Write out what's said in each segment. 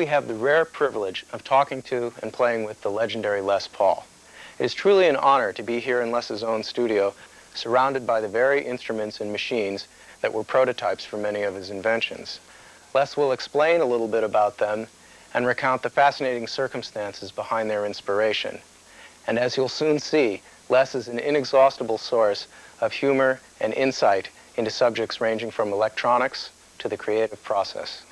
we have the rare privilege of talking to and playing with the legendary Les Paul. It is truly an honor to be here in Les's own studio, surrounded by the very instruments and machines that were prototypes for many of his inventions. Les will explain a little bit about them and recount the fascinating circumstances behind their inspiration. And as you'll soon see, Les is an inexhaustible source of humor and insight into subjects ranging from electronics to the creative process.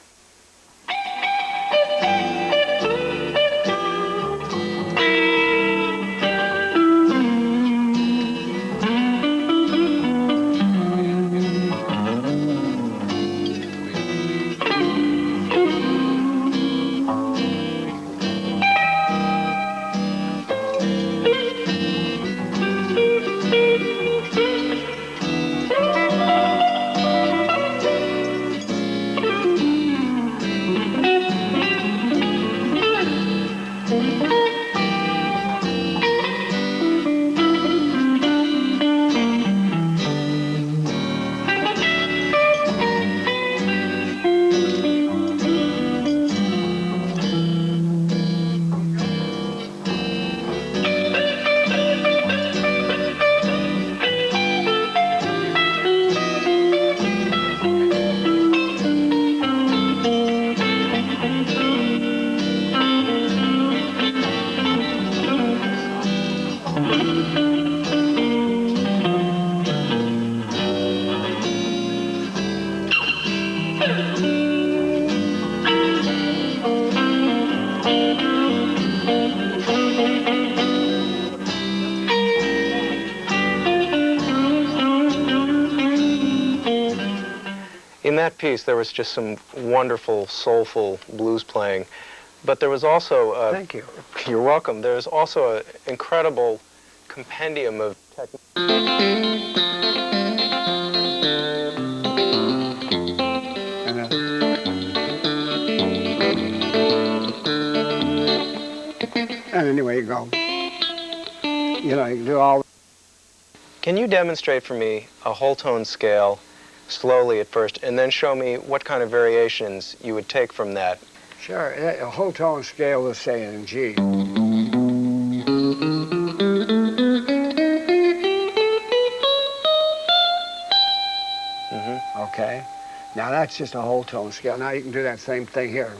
In that piece, there was just some wonderful, soulful blues playing, but there was also... Thank you. You're welcome. There was also an incredible compendium of technique. And anyway, you go. You know, you can do all... Can you demonstrate for me a whole tone scale slowly at first, and then show me what kind of variations you would take from that? Sure. A whole tone scale is, say, in G. Okay? Now that's just a whole tone scale. Now you can do that same thing here.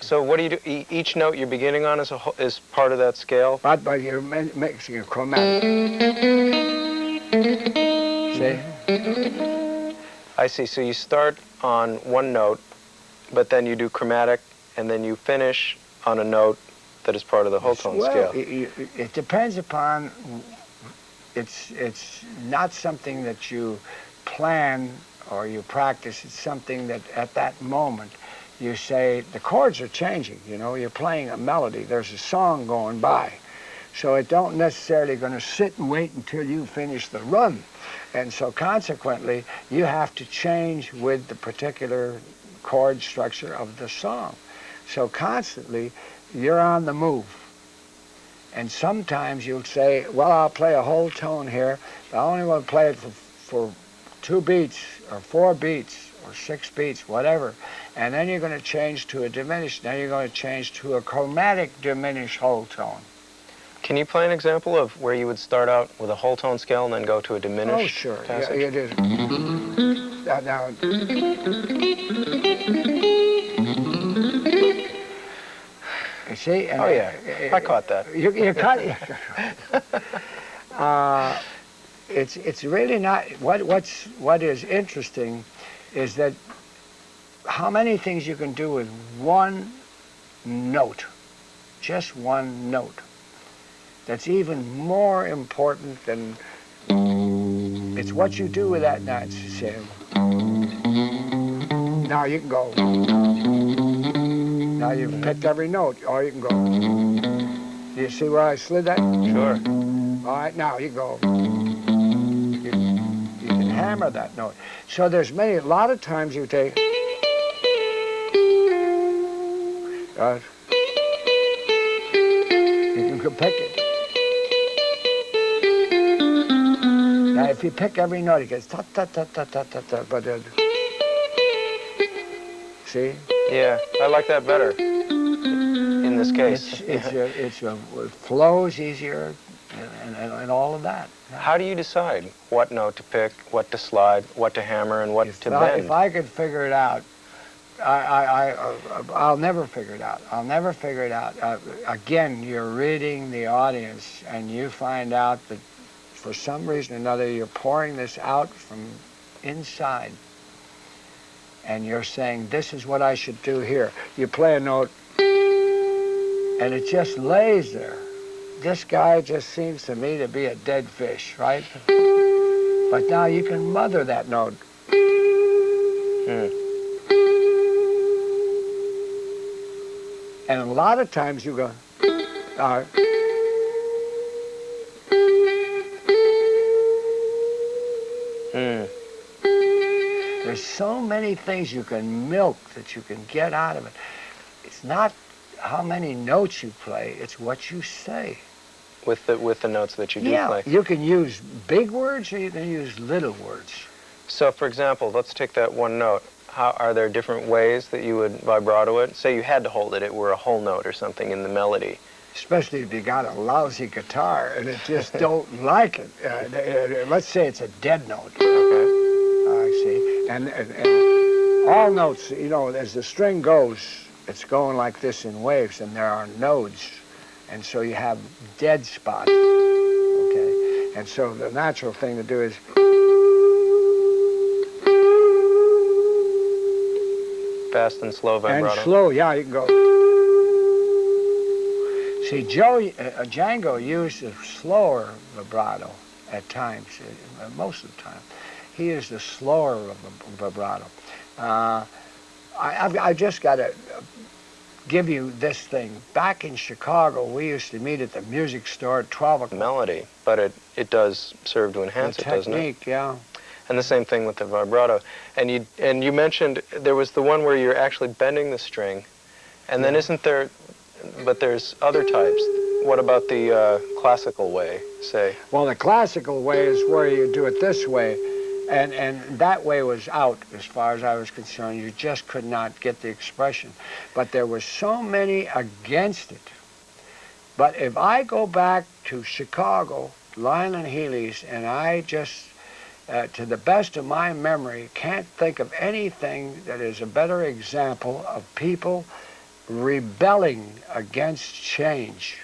So what do you do? Each note you're beginning on is part of that scale? But you're mixing a chromatic. See? I see. So you start on one note, but then you do chromatic, and then you finish on a note that is part of the whole tone scale. It depends upon, it's not something that you plan or you practice. It's something that at that moment you say, the chords are changing, you know, you're playing a melody, there's a song going by. So it don't necessarily going to sit and wait until you finish the run. And so consequently, you have to change with the particular chord structure of the song. So constantly, you're on the move. And sometimes you'll say, well, I'll play a whole tone here, but I only want to play it for 2 beats, or 4 beats, or 6 beats, whatever. And then you're going to change to a diminished, now you're going to change to a chromatic diminished whole tone. Can you play an example of where you would start out with a whole tone scale and then go to a diminished? Oh, sure. Passage? Yeah, it is. Now, you see? Oh, yeah. I caught that. You caught it. It's really not, what is interesting is that how many things you can do with one note, just one note. That's even more important than, it's what you do with that note. Now you can go. Now you've picked every note, or you can go. Do you see where I slid that? Sure. All right, now you go. You can hammer that note. So there's a lot of times you take, you can pick it. Now, if you pick every note, it gets ta ta ta ta ta ta ta. But see? Yeah, I like that better in this case. It flows easier, and all of that. How do you decide what note to pick, what to slide, what to hammer, and what to bend? If I could figure it out, I'll never figure it out. I'll never figure it out. Again, you're reading the audience, and you find out that for some reason or another, you're pouring this out from inside, and you're saying, this is what I should do here. You play a note, and it just lays there. This guy just seems to me to be a dead fish, right? But now you can mother that note. And a lot of times you go, There's so many things you can milk that you can get out of it. It's not how many notes you play, it's what you say. With the notes that you do play. You can use big words or you can use little words. So, for example, let's take that one note. Are there different ways that you would vibrato it? Say you had to hold it, it were a whole note or something in the melody. Especially if you got a lousy guitar and it just don't like it. Let's say it's a dead note. Okay. I see. And all notes, you know, as the string goes, it's going like this in waves, and there are nodes. And so you have dead spots. Okay. And so the natural thing to do is fast and slow vibrato. And slow, yeah, you can go. See, Django used a slower vibrato at times, most of the time. He used a slower vibrato. I just got to give you this thing. Back in Chicago, we used to meet at the music store at 12 o'clock. Melody, but it does serve to enhance it, doesn't it? Technique, yeah. And the same thing with the vibrato. And you mentioned there was the one where you're actually bending the string, and then isn't there? But there's other types. What about the classical way, say? Well, the classical way is where you do it this way, and that way was out as far as I was concerned. You just could not get the expression. But there were so many against it. But if I go back to Chicago, Lionel Healy's, and I just, to the best of my memory, can't think of anything that is a better example of people rebelling against change.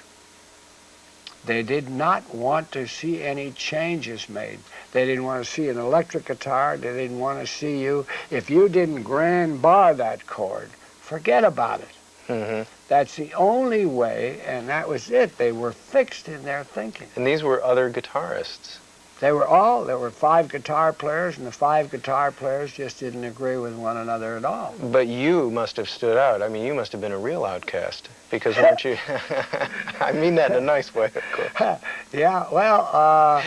They did not want to see any changes made. They didn't want to see an electric guitar. They didn't want to see you. If you didn't grand bar that chord, forget about it. Mm-hmm. That's the only way, and that was it. They were fixed in their thinking. And these were other guitarists. There were 5 guitar players, and the 5 guitar players just didn't agree with one another at all. But you must have stood out. I mean, you must have been a real outcast, because weren't you? I mean that in a nice way, of course. Yeah, well,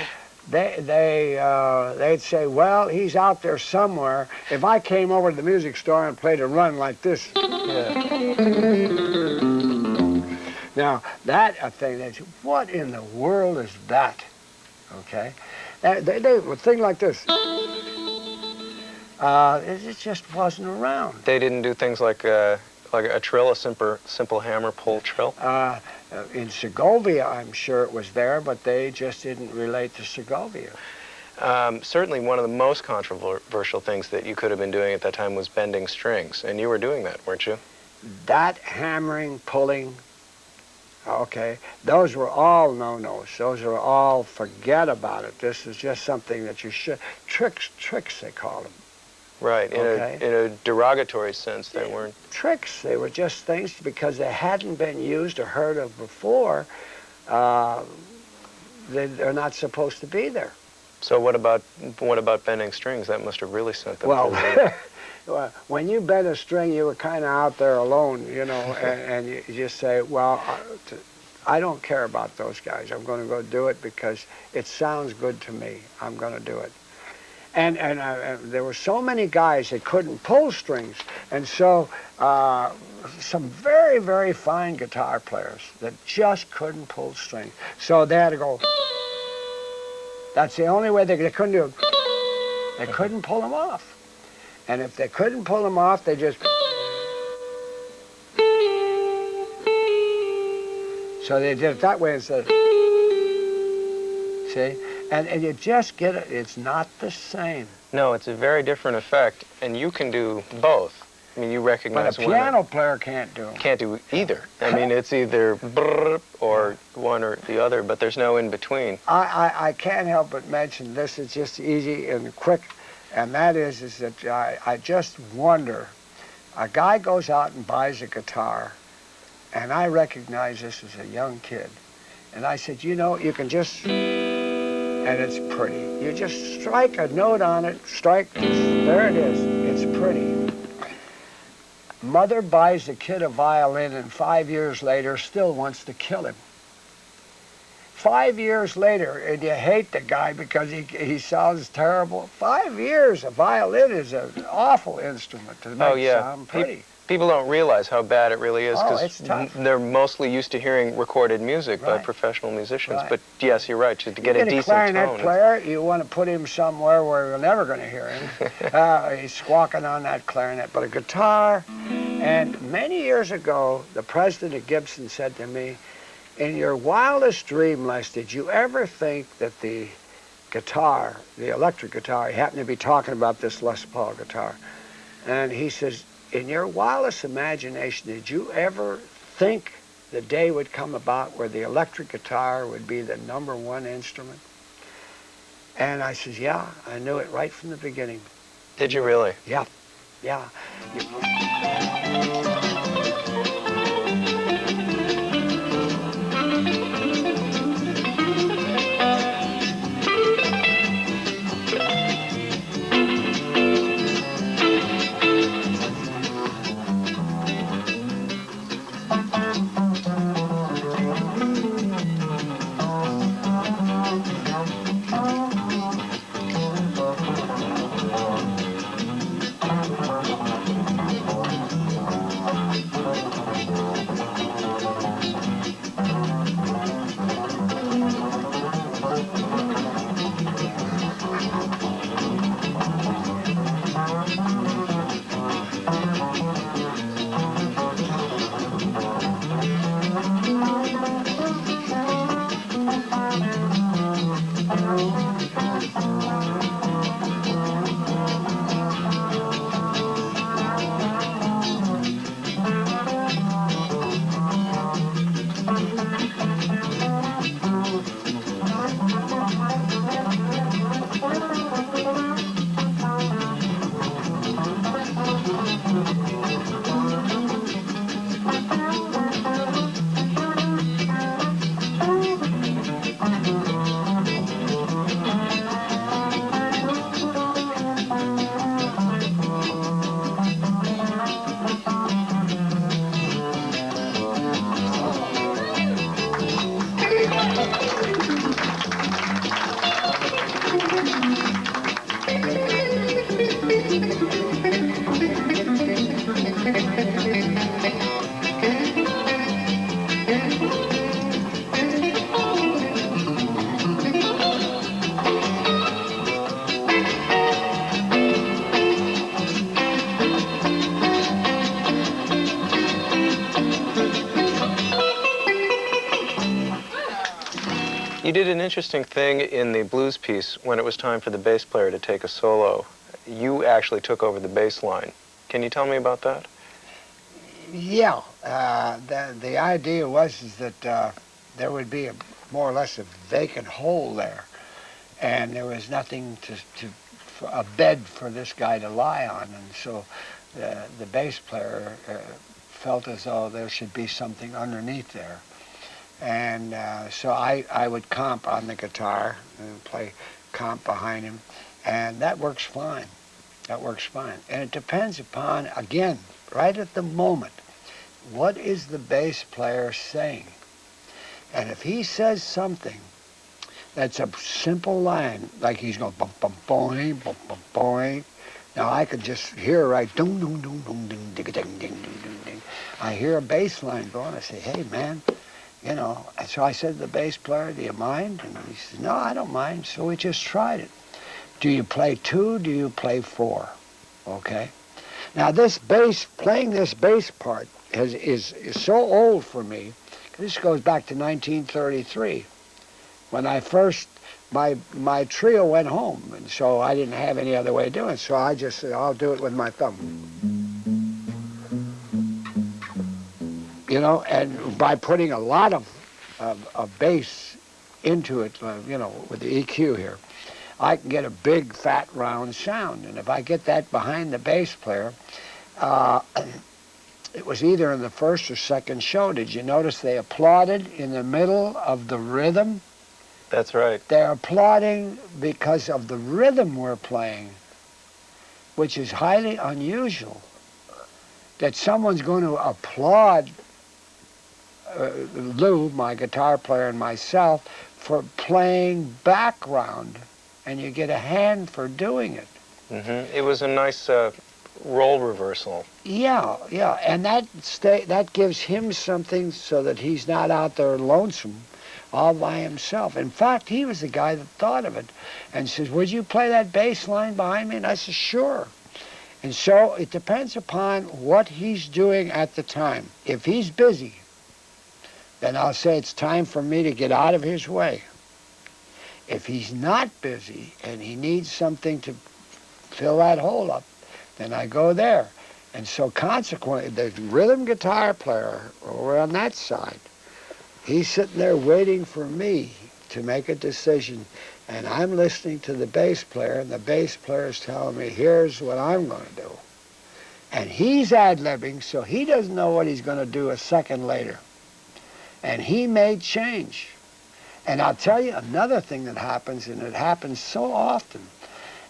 they'd say, well, he's out there somewhere. If I came over to the music store and played a run like this. Yeah. Now, that a thing, what in the world is that? Okay? They would think like this. It just wasn't around. They didn't do things like a trill, a simple hammer pull trill? In Segovia, I'm sure it was there, but they just didn't relate to Segovia. Certainly one of the most controversial things that you could have been doing at that time was bending strings, and you were doing that, weren't you? That hammering, pulling, okay, those were all no-nos. Those were all forget about it. This is just something that you should, tricks they call them. Right, in a derogatory sense, they weren't. Tricks, they were just things because they hadn't been used or heard of before. They're not supposed to be there. So what about bending strings? That must have really sent them. Well, when you bend a string, you were kind of out there alone, you know, and you just say, well, I don't care about those guys. I'm going to go do it because it sounds good to me. I'm going to do it. And there were so many guys that couldn't pull strings, and so some very, very fine guitar players that just couldn't pull strings. So they had to go, That's the only way they couldn't do it. They couldn't pull them off. And if they couldn't pull them off, they just... So they did it that way instead of... See? And you just get it. It's not the same. No, it's a very different effect, and you can do both. I mean, you recognize But a piano player can't do them. Can't do either. I mean, it's either brrr or one or the other, but there's no in between. I can't help but mention this. It's just easy and quick, and that is that I just wonder. A guy goes out and buys a guitar, and I recognize this as a young kid, and I said, you know, you can just, and it's pretty. You just strike a note on it, strike, there it is. It's pretty. Mother buys the kid a violin, and 5 years later still wants to kill him. 5 years later, and you hate the guy because he sounds terrible. 5 years, a violin is an awful instrument to make sound pretty. People don't realize how bad it really is it's tough. They're mostly used to hearing recorded music by professional musicians. But yes, you're right. To get a decent tone. A clarinet player, you want to put him somewhere where you're never going to hear him. He's squawking on that clarinet. But a guitar, and many years ago, the president of Gibson said to me, in your wildest dream, Les, did you ever think that the guitar, the electric guitar, he happened to be talking about this Les Paul guitar, and he says, in your wildest imagination, did you ever think the day would come about where the electric guitar would be the #1 instrument? And I says, yeah, I knew it right from the beginning. Did you really? Yeah, yeah. You did an interesting thing in the blues piece when it was time for the bass player to take a solo. You actually took over the bass line. Can you tell me about that? Yeah, the idea was that there would be more or less a vacant hole there, and there was nothing a bed for this guy to lie on, and so the bass player felt as though there should be something underneath there. And so I would comp on the guitar and play comp behind him, and that works fine. That works fine. And it depends upon, again, right at the moment, what is the bass player saying? And if he says something that's a simple line, like he's going bum bum boing, bum bum boing. Now I could just hear right ding ding ding ding ding ding ding ding ding ding. I hear a bass line going. I say, hey man, you know. And so I said to the bass player, do you mind? And he said, no, I don't mind. So we just tried it. Do you play 2? Do you play 4? Okay. Now this bass, playing this bass part is so old for me. This goes back to 1933 when I first, my trio went home, and so I didn't have any other way of doing it. So I just said, I'll do it with my thumb. You know, and by putting a lot of bass into it, you know, with the EQ here, I can get a big, fat, round sound. And if I get that behind the bass player, it was either in the first or second show. Did you notice they applauded in the middle of the rhythm? That's right. They're applauding because of the rhythm we're playing, which is highly unusual. That someone's going to applaud Lou, my guitar player, and myself for playing background, and you get a hand for doing it. It was a nice role reversal. Yeah, and that gives him something so that he's not out there lonesome all by himself. In fact, he was the guy that thought of it and says, would you play that bass line behind me? And I said, sure. And so it depends upon what he's doing at the time. If he's busy, then I'll say it's time for me to get out of his way. If he's not busy and he needs something to fill that hole up, then I go there. And so consequently, the rhythm guitar player over on that side, he's sitting there waiting for me to make a decision. And I'm listening to the bass player, and the bass player is telling me, here's what I'm going to do. And he's ad-libbing, so he doesn't know what he's going to do a second later. And he may change. And I'll tell you another thing that happens, and it happens so often,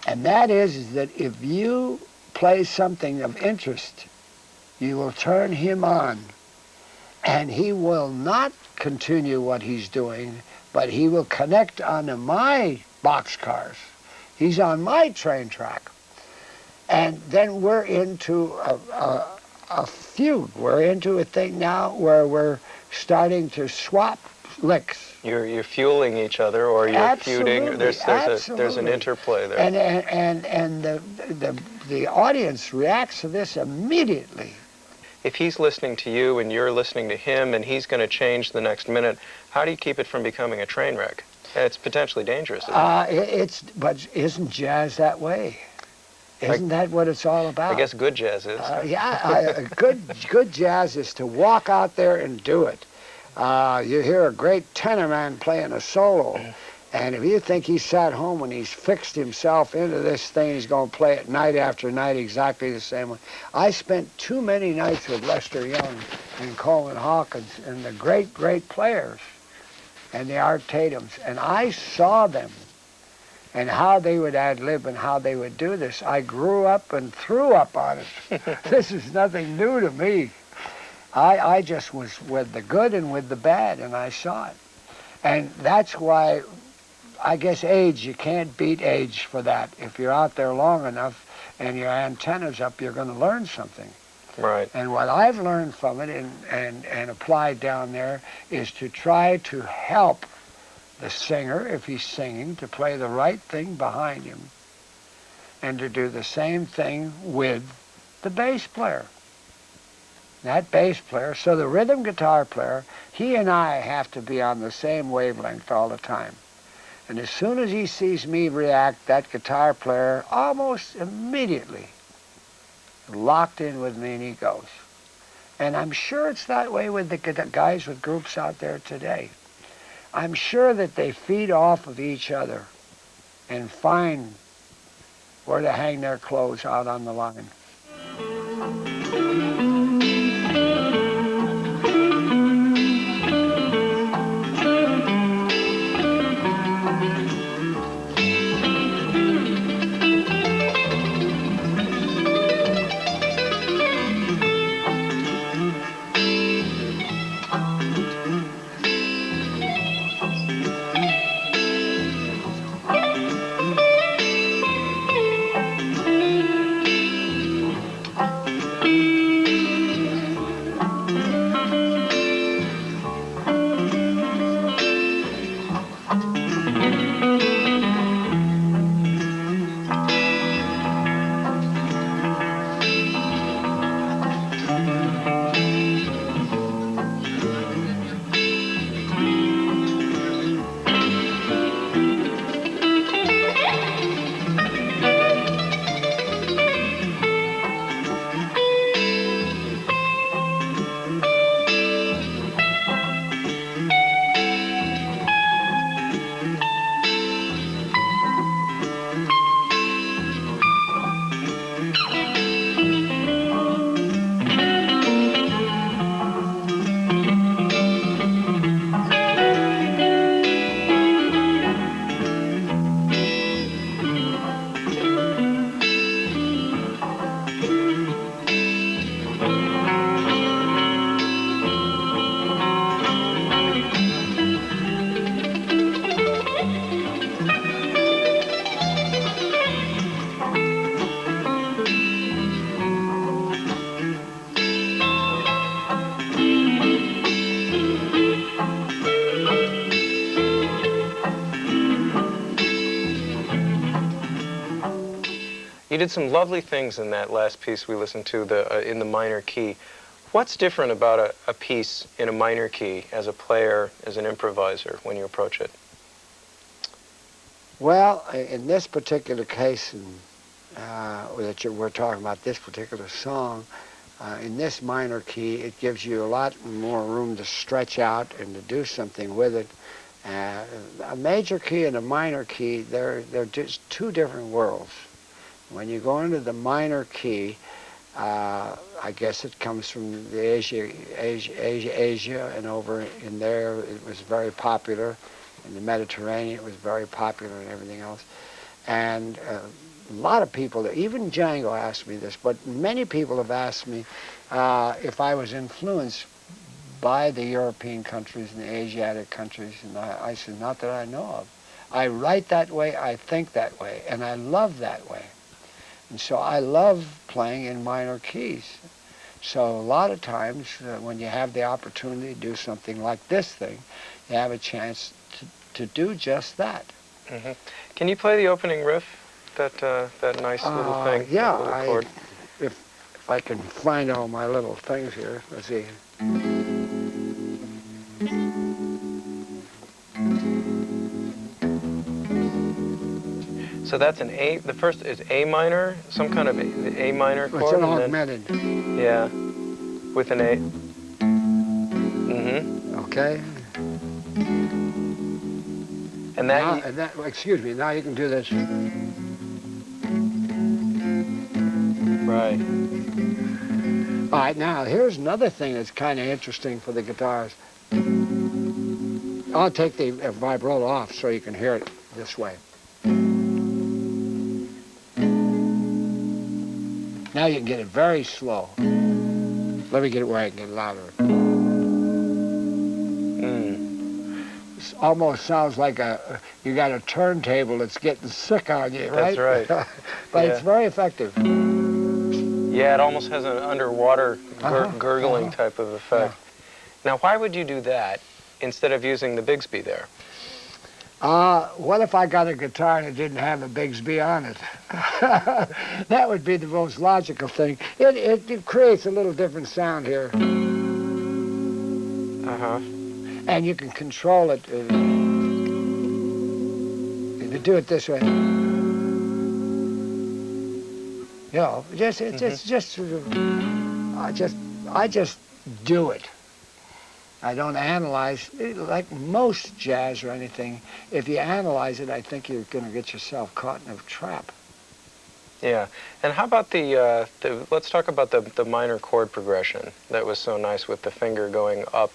and that is that if you play something of interest, you will turn him on, and he will not continue what he's doing, but he will connect onto my boxcars. He's on my train track. And then we're into a feud. We're into a thing now where we're starting to swap licks. You're fueling each other, or you're Absolutely, feuding. There's an interplay there. And the audience reacts to this immediately. If he's listening to you and you're listening to him and he's going to change the next minute, how do you keep it from becoming a train wreck? It's potentially dangerous, isn't it? But isn't jazz that way? Isn't that what it's all about? I guess good jazz is. Good jazz is to walk out there and do it. You hear a great tenor man playing a solo, and if you think he sat home and he's fixed himself into this thing, he's going to play it night after night exactly the same way. I spent too many nights with Lester Young and Coleman Hawkins and the great, great players and the Art Tatums, and I saw them and how they would ad-lib and how they would do this. I grew up and threw up on it. This is nothing new to me. I just was with the good and with the bad, and I saw it. And that's why, I guess age, you can't beat age for that. If you're out there long enough and your antenna's up, you're going to learn something. Right. And what I've learned from it and applied down there is to try to help the singer, if he's singing, to play the right thing behind him, and to do the same thing with the bass player. That bass player, so the rhythm guitar player, he and I have to be on the same wavelength all the time. And as soon as he sees me react, that guitar player almost immediately locked in with me and he goes. And I'm sure it's that way with the guys with groups out there today. I'm sure that they feed off of each other and find where to hang their clothes out on the line. You did some lovely things in that last piece we listened to in the minor key. What's different about a piece in a minor key as a player, as an improviser, when you approach it? Well, in this particular case, we're talking about this particular song, in this minor key, it gives you a lot more room to stretch out and to do something with it. A major key and a minor key, they're just two different worlds. When you go into the minor key, I guess it comes from the Asia, and over in there it was very popular. In the Mediterranean, it was very popular and everything else. And a lot of people, even Django asked me this, but many people have asked me if I was influenced by the European countries and the Asiatic countries, and I said, not that I know of. I write that way, I think that way, and I love that way. And so I love playing in minor keys. So a lot of times when you have the opportunity to do something like this thing, you have a chance to do just that. Mm-hmm. Can you play the opening riff, that nice little thing? Yeah, little chord? If I can find all my little things here, let's see. So that's an A. The first is A minor, some kind of A minor chord. It's an and augmented. Then, yeah, with an A. Mm-hmm. Okay. And that. Excuse me. Now you can do this. Right. All right. Now here's another thing that's kind of interesting for the guitars. I'll take the vibrato off so you can hear it this way. Now you can get it very slow. Let me get it where I can get it louder. It almost sounds like you got a turntable that's getting sick on you, right? That's right. But it's very effective. Yeah, it almost has an underwater gurgling type of effect. Yeah. Now, why would you do that instead of using the Bigsby there? What if I got a guitar and it didn't have a Bigsby on it? That would be the most logical thing. It creates a little different sound here. Uh-huh. And you can control it. To do it this way. You know, I just do it. I don't analyze, like most jazz or anything. If you analyze it, I think you're going to get yourself caught in a trap. Yeah, and how about let's talk about the minor chord progression. That was so nice with the finger going up.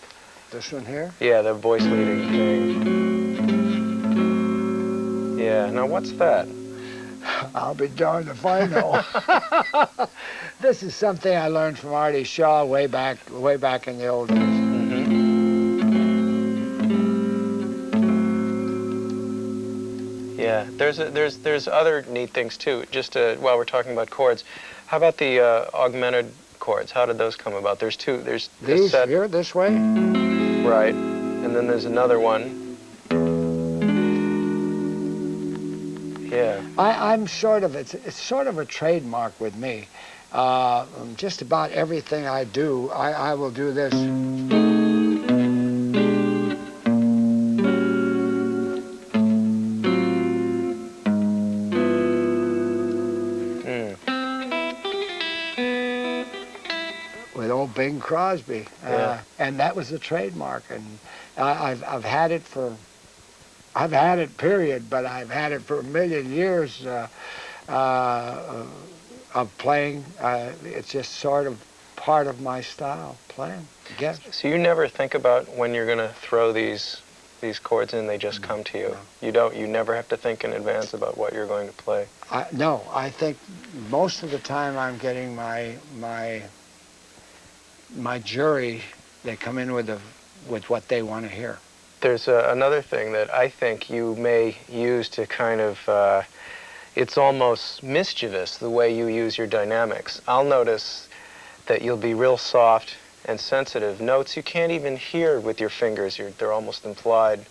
This one here? Yeah, the voice leading thing. Yeah, now what's that? I'll be darned if I know. This is something I learned from Artie Shaw way back in the old days. Yeah, there's other neat things too. Just while we're talking about chords, how about the augmented chords? How did those come about? There's two. There's these here, this way. Right, and then there's another one. Yeah. I'm sort of it's sort of a trademark with me. Just about everything I do, I will do this. With old Bing Crosby, and that was a trademark, and I've had it for. I've had it, period, but I've had it for a million years of playing. It's just sort of part of my style, playing, I guess. So you never think about when you're going to throw these chords in, they just come to you? No. You never have to think in advance about what you're going to play? No, I think most of the time I'm getting my jury, they come in with what they want to hear. There's another thing that I think you may use to kind of, it's almost mischievous the way you use your dynamics. I'll notice that you'll be real soft and sensitive. Notes you can't even hear with your fingers. They're almost implied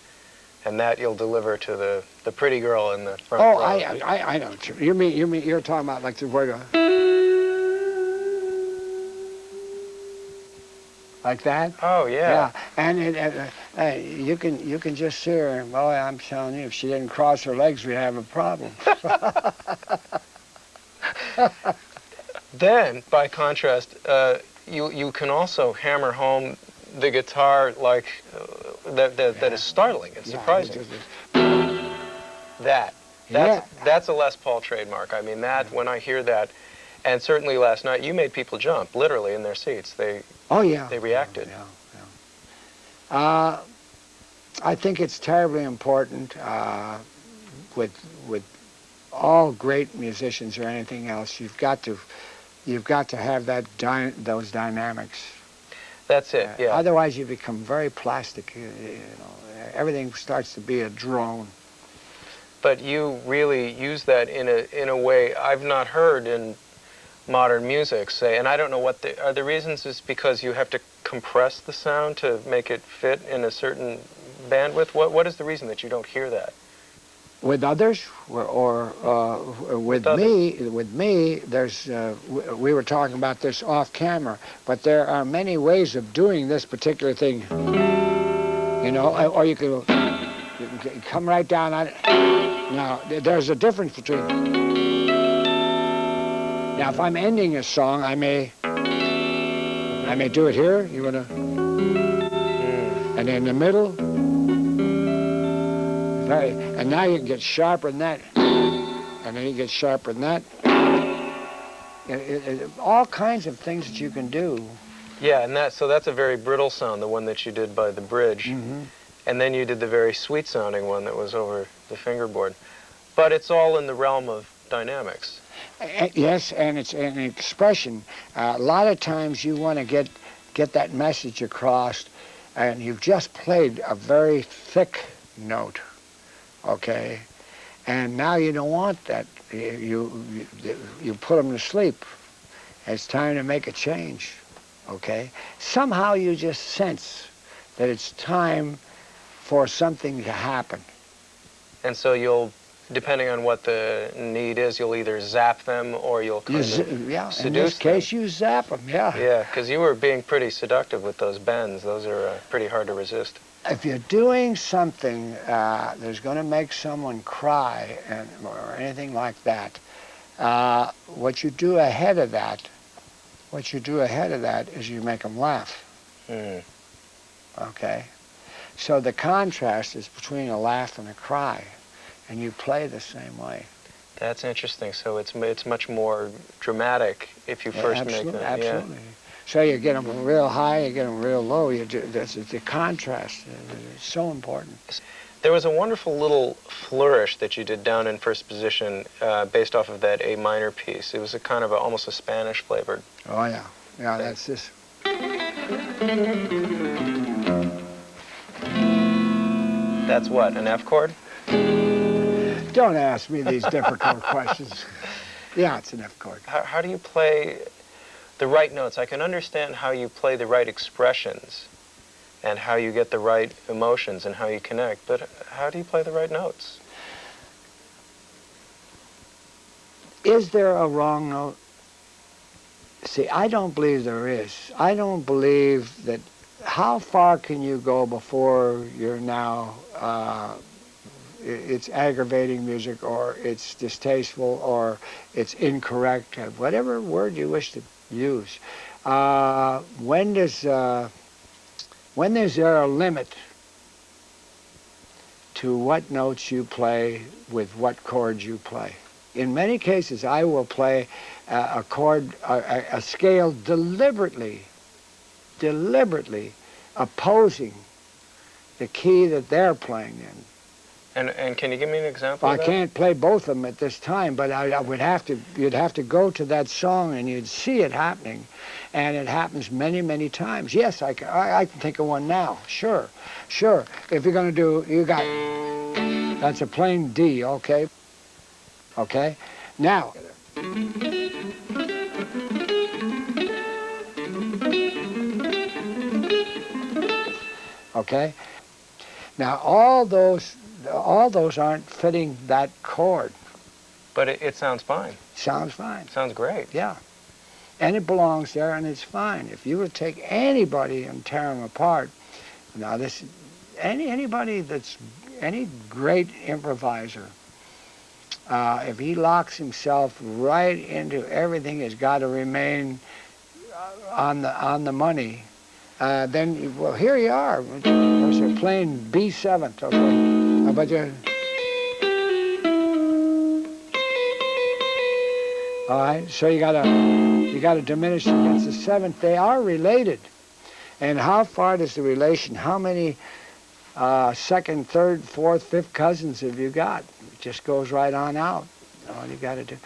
and that you'll deliver to the pretty girl in the front Oh, row. I know. You mean you're talking about like the word like that? Oh, yeah. And you can just see her. And, boy, I'm telling you, if she didn't cross her legs, we'd have a problem. Then, by contrast, you can also hammer home the guitar like that is startling and surprising. That's a Les Paul trademark. I mean, when I hear that, and certainly last night, you made people jump, literally, in their seats. They reacted. I think it's terribly important with all great musicians or anything else. You've got to have those dynamics. That's it. Yeah. Otherwise, you become very plastic. Everything starts to be a drone. But you really use that in a way I've not heard in modern music. And I don't know are the reasons is because you have to compress the sound to make it fit in a certain bandwidth. What is the reason that you don't hear that? With others, or with me? With me, there's. We were talking about this off camera, but there are many ways of doing this particular thing. Or you can come right down on it. Now, there's a difference between. Now, if I'm ending a song, I may do it here. You wanna? And in the middle. And now you can get sharper than that, and then you get sharper than that. All kinds of things that you can do. Yeah, and that's a very brittle sound, the one that you did by the bridge. Mm-hmm. And then you did the very sweet-sounding one that was over the fingerboard. But it's all in the realm of dynamics. Yes, and it's an expression. A lot of times you want to get that message across, and you've just played a very thick note. Okay, and now you don't want that. You put them to sleep. It's time to make a change. Okay, somehow you just sense that it's time for something to happen. And so you'll, depending on what the need is, you'll either zap them or you'll kind of seduce in this case, them. you zap them. Yeah. Yeah, because you were being pretty seductive with those bends. Those are pretty hard to resist. If you're doing something that's going to make someone cry or anything like that, what you do ahead of that is you make them laugh. Mm. Okay? So the contrast is between a laugh and a cry, and you play the same way. That's interesting. So it's much more dramatic if you first make them. Absolutely. Yeah. So you get them real high, you get them real low. That's the contrast. It's so important. There was a wonderful little flourish that you did down in first position based off of that A minor piece. It was a kind of almost a Spanish flavored. Oh, yeah. Yeah, thing. That's this. That's what, an F chord? Don't ask me these difficult questions. Yeah, it's an F chord. How do you play the right notes? I can understand how you play the right expressions and how you get the right emotions and how you connect, but how do you play the right notes? Is there a wrong note? See, I don't believe there is. I don't believe that. How far can you go before you're now, it's aggravating music, or it's distasteful, or it's incorrect, whatever word you wish to use. When is there a limit to what notes you play with what chords you play? In many cases, I will play a chord, a scale deliberately opposing the key that they're playing in. And can you give me an example of that? I can't play both of them at this time, but I would have to. You'd have to go to that song and you'd see it happening, and it happens many, many times. Yes, I can think of one now. Sure. If you're going to do, that's a plain D, okay? Okay. Now. Okay. Now all those aren't fitting that chord. But it sounds fine. Sounds fine. Sounds great. Yeah. And it belongs there, and it's fine. If you would take anybody and tear them apart, now this, anybody that's any great improviser, if he locks himself right into everything has got to remain on the money, then, well, here you are. They're playing B7th. Okay. But all right, so you gotta diminish against the seventh. They are related, and how far does the relation? How many second, third, fourth, fifth cousins have you got? It just goes right on out. All you got to do.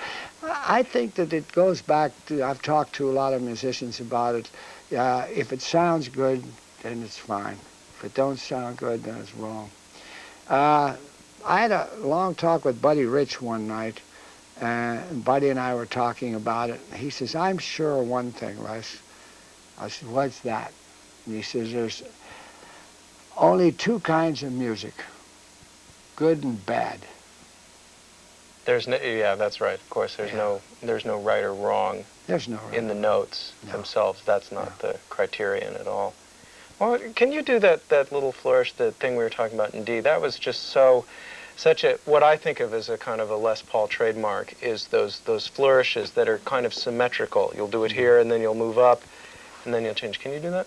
I think that it goes back to. I've talked to a lot of musicians about it. If it sounds good, then it's fine. If it don't sound good, then it's wrong. I had a long talk with Buddy Rich one night. And Buddy and I were talking about it. He says, I'm sure of one thing, Les. I said, what's that? And he says, there's only two kinds of music, good and bad. There's no, yeah, that's right. Of course, there's no right or wrong. There's no right. In the notes themselves. That's not the criterion at all. Well, can you do that little flourish, the thing we were talking about in D? That was just such a, what I think of as a kind of a Les Paul trademark is those flourishes that are kind of symmetrical. You'll do it here, and then you'll move up, and then you'll change. Can you do that?